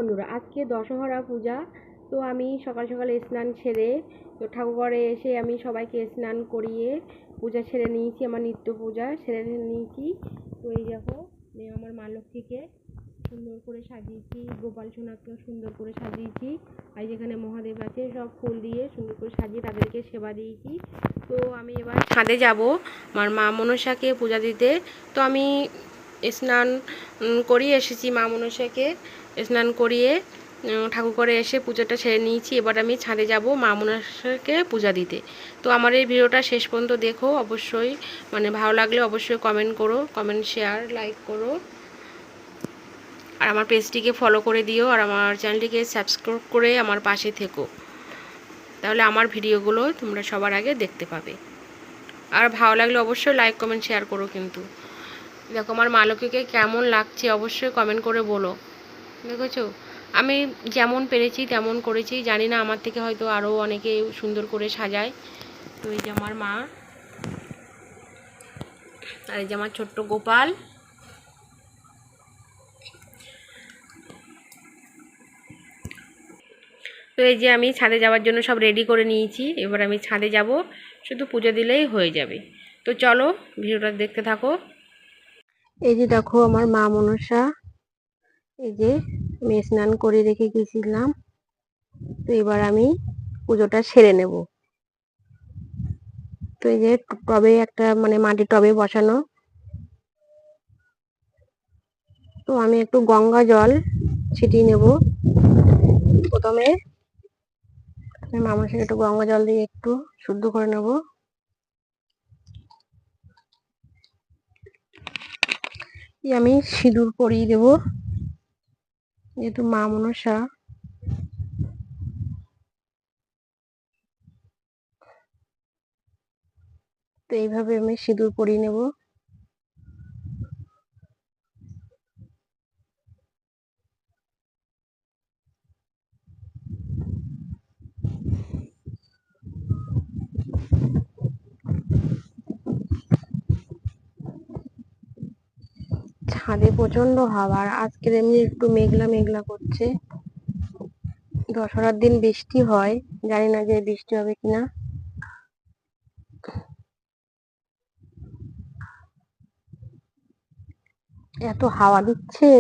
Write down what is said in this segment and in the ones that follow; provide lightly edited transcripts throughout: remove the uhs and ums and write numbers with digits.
বন্ধুরা, আজকে দশহরা পূজা। তো আমি সকাল সকাল স্নান সেরে তো ঠাকুরঘরে এসে আমি সবাইকে স্নান করিয়ে পূজা সেরে নিয়েছি, আমার নিত্য পূজা সেরে নিয়েছি। তো এই দেখো, আমার মা লক্ষ্মীকে সুন্দর করে সাজিয়েছি, গোপাল সোনাকেও সুন্দর করে সাজিয়েছি, আর যেখানে মহাদেব আছে সব ফুল দিয়ে সুন্দর করে সাজিয়ে তাদেরকে সেবা দিয়েছি। তো আমি এবার ছাদে যাব আমার মা মনসাকে পূজা দিতে। তো আমি স্নান করিয়ে এসেছি, মা মনসাকে স্নান করিয়ে ঠাকুর করে এসে পুজোটা সেরে নিয়েছি। এবার আমি ছাদে যাব মা মনসাকে পূজা দিতে। তো আমার এই ভিডিওটা শেষ পর্যন্ত দেখো, অবশ্যই ভালো লাগলে অবশ্যই কমেন্ট করো, কমেন্ট শেয়ার লাইক করো, আর আমার পেজটিকে ফলো করে দিও, আর আমার চ্যানেলটিকে সাবস্ক্রাইব করে আমার পাশে থেকো, তাহলে আমার ভিডিওগুলো তোমরা সবার আগে দেখতে পাবে। আর ভালো লাগলে অবশ্যই লাইক কমেন্ট শেয়ার করো। কিন্তু দেখো আমার মা লক্ষ্মীকে কেমন লাগছে অবশ্যই কমেন্ট করে বলো। দেখেছো, আমি যেমন পেরেছি তেমন করেছি, জানি না আমার থেকে হয়তো আরও অনেকে সুন্দর করে সাজায়। তো এই যে আমার মা, আর এই যে আমার ছোট্ট গোপাল। তো এই যে আমি ছাদে যাওয়ার জন্য সব রেডি করে নিয়েছি, এবার আমি ছাদে যাব, শুধু পুজো দিলেই হয়ে যাবে। তো চলো ভিডিওটা দেখতে থাকো। এই যে দেখো আমার মা মনসা, এই যে আমি স্নান করে রেখে গেছিলাম। তো এবার আমি পুজোটা সেরে নেব। তো এই যে টবে একটা মাটির টবে বসানো। তো আমি একটু গঙ্গা জল ছিটিয়ে নেব প্রথমে। মামার সাথে একটু গঙ্গা জল দিয়ে একটু শুদ্ধ করে নেব। আমি সিঁদুর পরিয়ে দেব, যেহেতু মা মনসা। তো এইভাবে আমি সিঁদুর পরিয়ে নেব। ছাদে প্রচন্ড হাওয়া, আর আজকের এমনি একটু মেঘলা মেঘলা করছে। দশহরার দিন বৃষ্টি হয়, জানি না যে বৃষ্টি হবে কিনা। এত হাওয়া দিচ্ছে।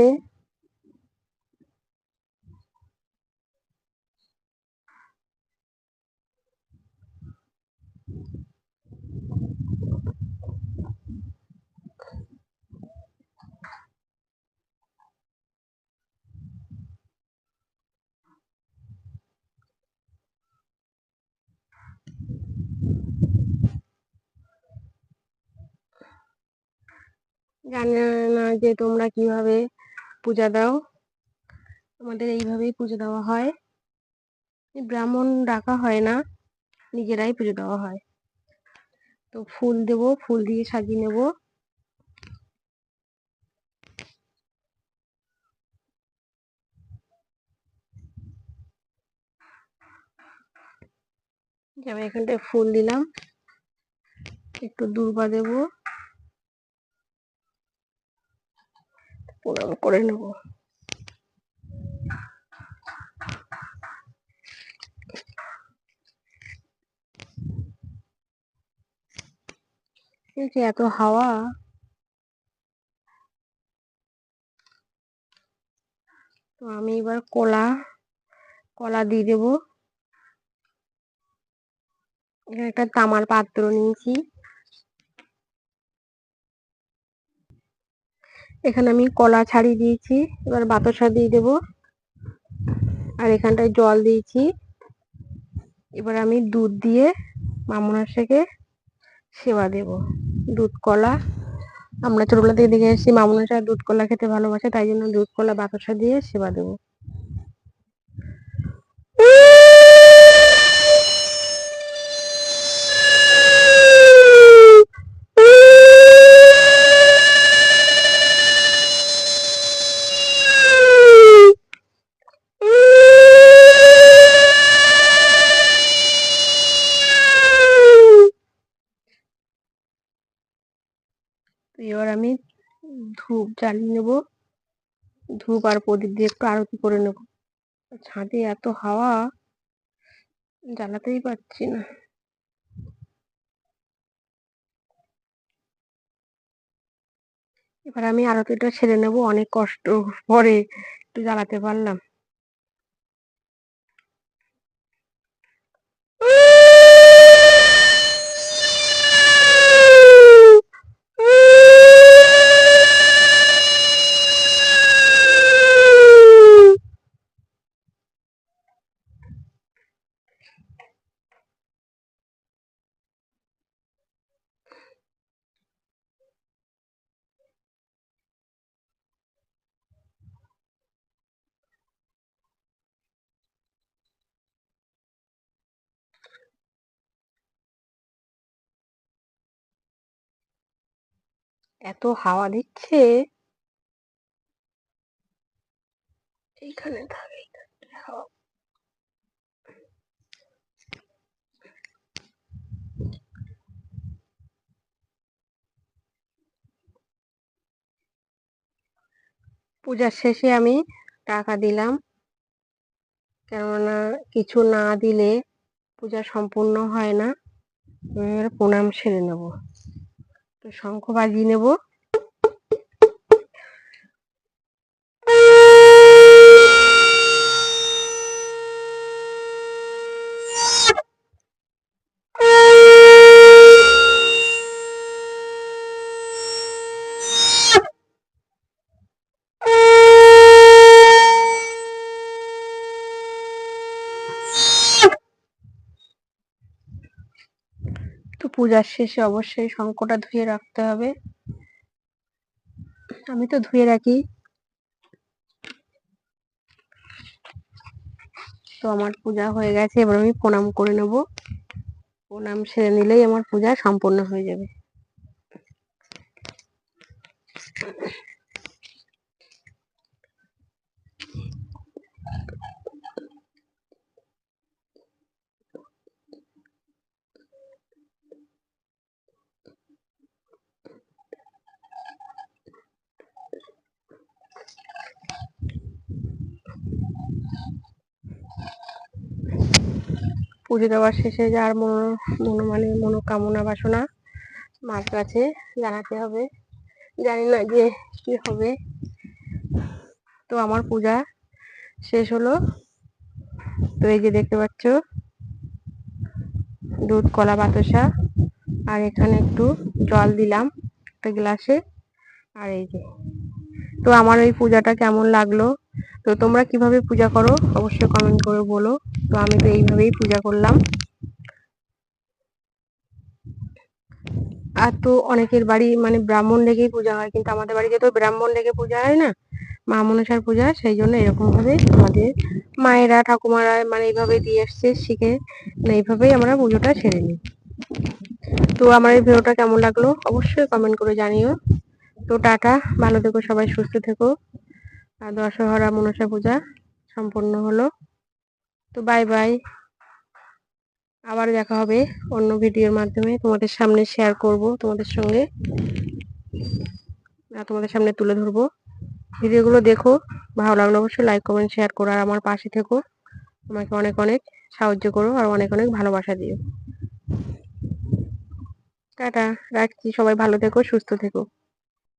জানি না যে তোমরা কিভাবে পূজা দাও, আমাদের এইভাবেই পুজো দেওয়া হয়। ব্রাহ্মণ ডাকা হয় না, নিজেরাই পুজো দেওয়া হয়। তো ফুল দেব, ফুল দিয়ে সাজিয়ে নেব। আমি এখানটায় ফুল দিলাম, একটু দূর্বা দেব, প্রণাম করে নেব। এত হাওয়া। তো আমি এবার কলা কলা দিয়ে দেব। এখানে একটা তামার পাত্র নিয়েছি, এখানে আমি কলা ছাড়িয়ে দিয়েছি, এবার বাতাসা দিয়ে দেব। আর এখানটায় জল দিয়েছি। এবার আমি দুধ দিয়ে মা মনসাকে সেবা দেব। দুধ কলা, আমরা ছোটবেলা থেকে দেখে এসেছি মা মনসা দুধ কলা খেতে ভালোবাসে, তাই জন্য দুধ কলা বাতাসা দিয়ে সেবা দেব। এবার আমি ধূপ জ্বালিয়ে নেব, ধূপ আর প্রদীপ দিয়ে একটু আরতি করে নেব। ছাদে এত হাওয়া, জ্বালাতেই পারছি না। এবার আমি আরতিটা সেরে নেবো, অনেক কষ্ট পরে একটু জ্বালাতে পারলাম। এত হাওয়া দিচ্ছে, এইখানে থাকে হাওয়া। পূজার শেষে আমি টাকা দিলাম, কেননা কিছু না দিলে পূজা সম্পূর্ণ হয় না। এবার প্রণাম সেরে নেব, তো শঙ্খ বাজিয়ে নেব। তো পূজার শেষে অবশ্যই শঙ্খটা ধুয়ে রাখতে হবে, আমি তো ধুয়ে রাখি। তো আমার পূজা হয়ে গেছে, এবার আমি প্রণাম করে নেব। প্রণাম সেরে নিলেই আমার পূজা সম্পূর্ণ হয়ে যাবে। পুজো দেওয়ার শেষে যার মনোকামনা বাসনা মার কাছে জানাতে হবে। জানি না যে কি হবে। তো আমার পূজা শেষ হলো। তো এই যে দেখতে পাচ্ছ দুধ, কলা, বাতাসা, আর এখানে একটু জল দিলাম একটা গ্লাসে। আর এই যে, তো আমার এই পূজাটা কেমন লাগলো, তো তোমরা কিভাবে পূজা করো অবশ্যই কমেন্ট করে বলো। তো আমি তো এইভাবেই পূজা করলাম। আর তো অনেকের বাড়ি ব্রাহ্মণ ডেকেই পূজা হয়, কিন্তু আমাদের বাড়িতে তো ব্রাহ্মণ ডেকে পূজা হয় না, মা মনসার পূজা। সেই জন্য এরকম ভাবে আমাদের মায়েরা ঠাকুমারা এইভাবে দিয়ে এসছে শিখে, এইভাবেই আমরা পুজোটা সেরে নিই। তো আমার এই ভিডিওটা কেমন লাগলো অবশ্যই কমেন্ট করে জানিও। তো টাটা, ভালো থেকো সবাই, সুস্থ থেকো। আর দশহরা মনসা পূজা সম্পন্ন হলো। তো বাই বাই, আবার দেখা হবে অন্য ভিডিওর মাধ্যমে, তোমাদের সামনে শেয়ার করব, তোমাদের সঙ্গে তোমাদের সামনে তুলে ধরবো। ভিডিওগুলো দেখো, ভালো লাগলে অবশ্যই লাইক কমেন্ট শেয়ার করো, আর আমার পাশে থেকো, আমাকে অনেক অনেক সাহায্য করো আর অনেক অনেক ভালোবাসা দিও। টাটা, রাখছি, সবাই ভালো থেকো, সুস্থ থেকো।